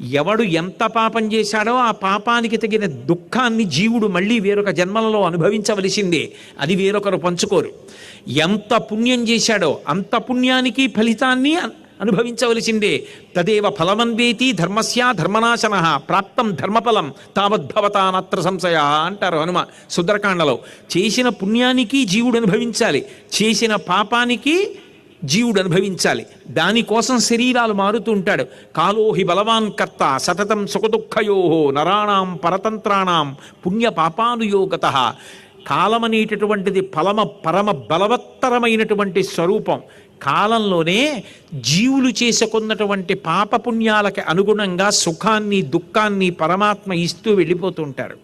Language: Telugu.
ఎవడు ఎంత పాపం చేశాడో ఆ పాపానికి తగిన దుఃఖాన్ని జీవుడు మళ్ళీ వేరొక జన్మలలో అనుభవించవలసిందే. అది వేరొకరు పంచుకోరు. ఎంత పుణ్యం చేశాడో అంత పుణ్యానికి ఫలితాన్ని అనుభవించవలసిందే. తదేవ ఫలమన్వేతి ధర్మస్య ధర్మనాశన ప్రాప్తం ధర్మఫలం తావద్భవతానత్ర సంశయ అంటారు హనుమ సుందరకాండలో. చేసిన పుణ్యానికి జీవుడు అనుభవించాలి, చేసిన పాపానికి జీవుడు అనుభవించాలి. దానికోసం శరీరాలు మారుతూ ఉంటాడు. కాలోహి బలవాన్ కర్త సతతం సుఖదుఃఖయో నరాణాం పరతంత్రాణం పుణ్య పాపానుయోగత. కాలం అనేటటువంటిది పరమ బలవత్తరమైనటువంటి స్వరూపం. కాలంలోనే జీవులు చేసుకున్నటువంటి పాపపుణ్యాలకి అనుగుణంగా సుఖాన్ని దుఃఖాన్ని పరమాత్మ ఇస్తూ వెళ్ళిపోతూ ఉంటారు.